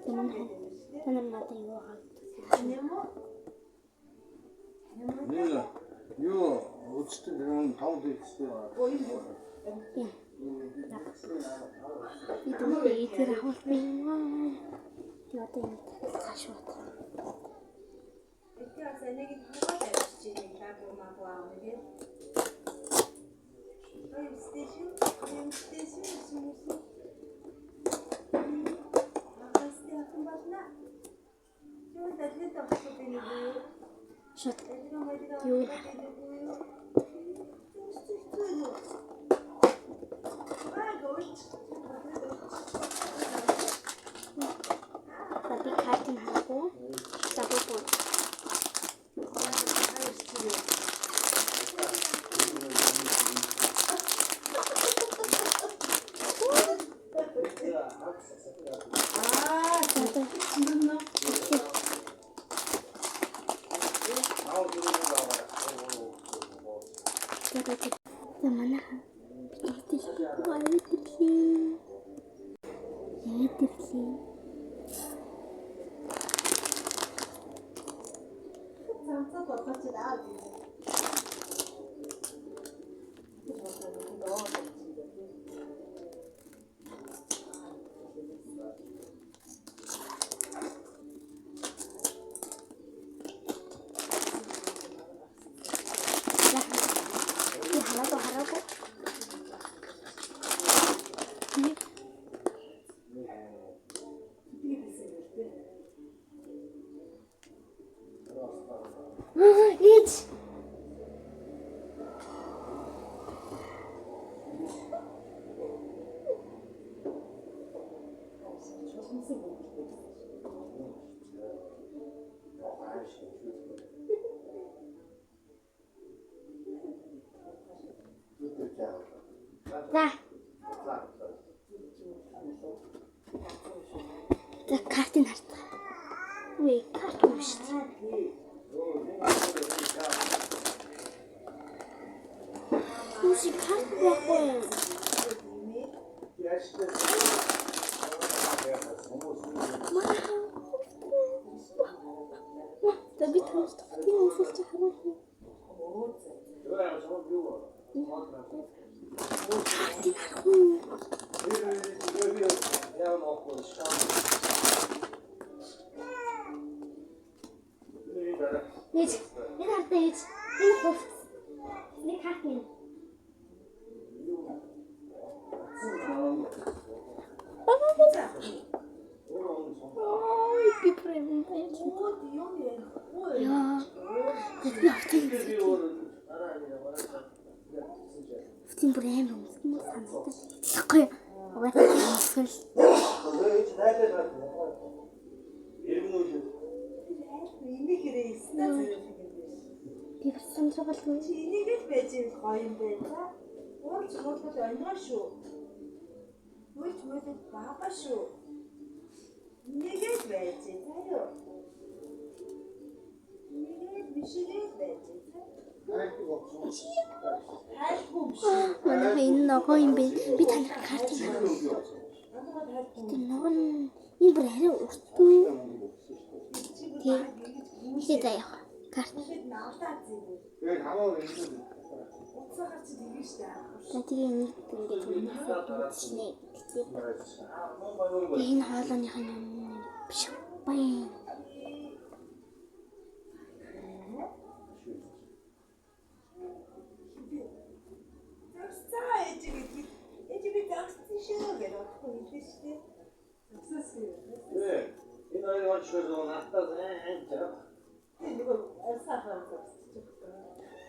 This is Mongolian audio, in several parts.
Танар надад юу хаад. Юу өчтөр нэг 5 дэвстэй. Идүүгээ тэр хавуулсан юм. Тэгээд энэ хашууд. Сейчас я не говорю, что я не могла умереть. I'm station, смысл. Шот. Юу? Tapi kartin aku, tapi pun. Mana? Itu sih. Idź! Da. Da kartın harta. Ой, карту ушли. Слушай, карту плохое. Да битва, что ты не слышишь хорошо. Карты Niet, dit gaat niet. In de hoofd. Dit gaat niet. Oh, ik heb er een beetje. Ja, dat is nog niet. Het is probleem. Oké, wat is het? Би сандраггүй. Энийг л байж гоё юм байна. Уурч модод оноо шүү. Уурч модод баба шүү. Энийг л байж заяа. Энийг бишээ байж. Манай энэ ногоо юм бэ? Би таныг картыг авах. Тэр ногоо энэ бүр арай уртгүй. Тэг заяа. Карт. Яг хамаа энэ. Уцаагаар чи тэгэн штэ. Тэгээ нэг ингээд үнэхээр энэ хаалганых нь биш баян. Эжиби такси шээ гэдэг нь тийшээ. Такси. Энэ хоёр шоуд натаа зэн жаа.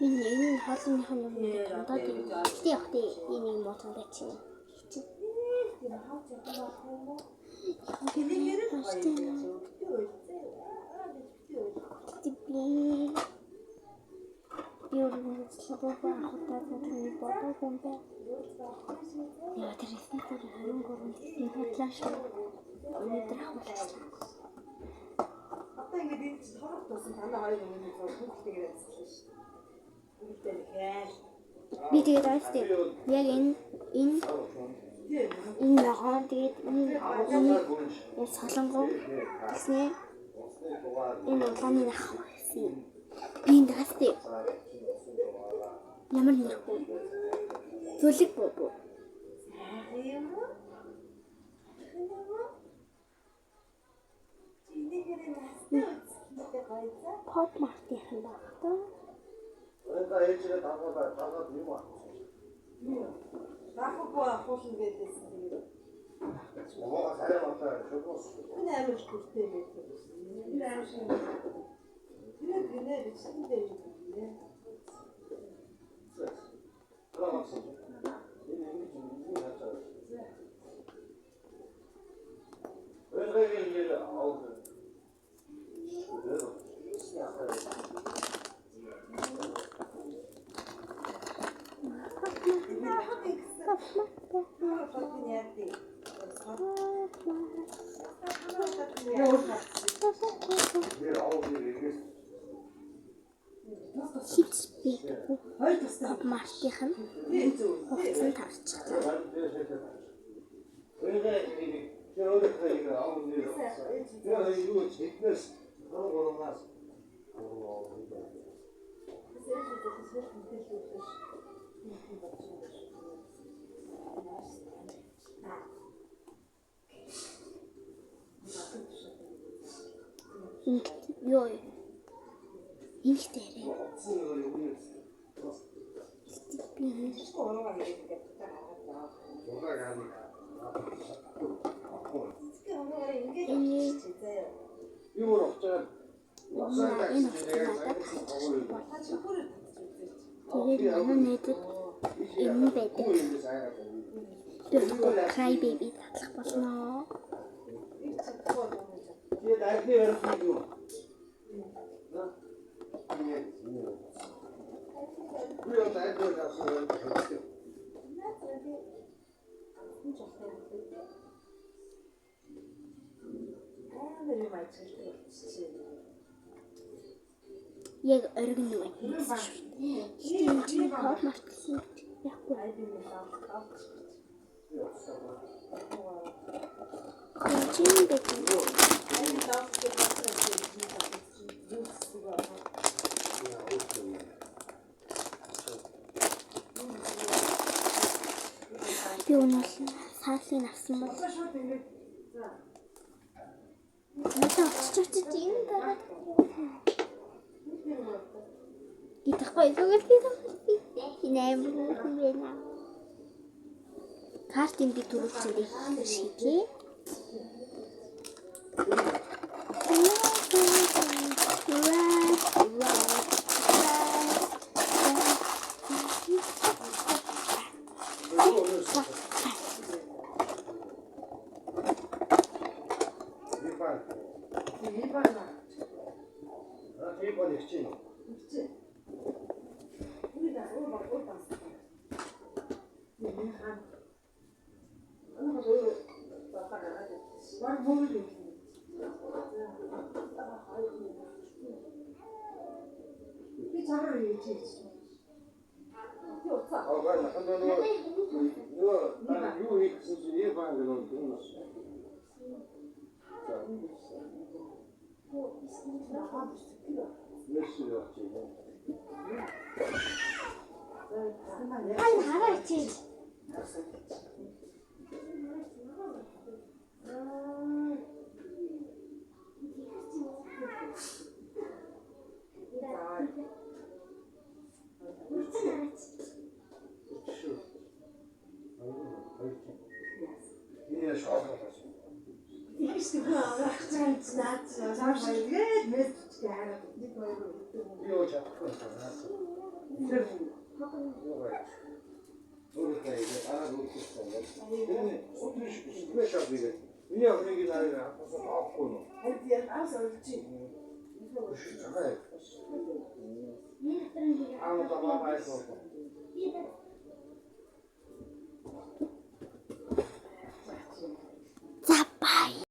Энэ хаалганых нь доод тийм явах тийм нэг мотон байцгаа. Би тэгээд айстай. Яг энэ Энэ ногоон тэгээд энэ солонгоо гэснээ энэ улааны нах гэсэн. Энэ даастай. Ямар нэрхүү. Зүлэг боо. Pop Martin багтаа. 그러니까 일찍에 다가 들고 왔어. Рахуу ахуулна гэдээс тэгээд 뭐가 잘해왔다. 저거. энэ амар хүчтэй байдаг. Энэ амар шиг. Энэ гинэ бичсэндээ юм. 들어갔어. 이게 좀 맞아. 왜 이게 아우. Pop Martin хугацаанд тарчихлаа. Ёо. Инхтэрээ. 이걸 없자. Тэгээд манай нэтэд энэ байдаг. Тэр Cry Baby татлах болно. 이게 날개 열어주고. 그래 날개 잡으면 되겠지. Яг оргин юу гэсэн шүү. Тийм Pop Martin яахгүй. Чин дэвгүй. Би өнөө саалын авсан бол надад очиж тийм дараа итгэхгүй зүгээр нэмэр байна. Картын би түрүүлсэндээ шийдлээ. 아무도 안 와서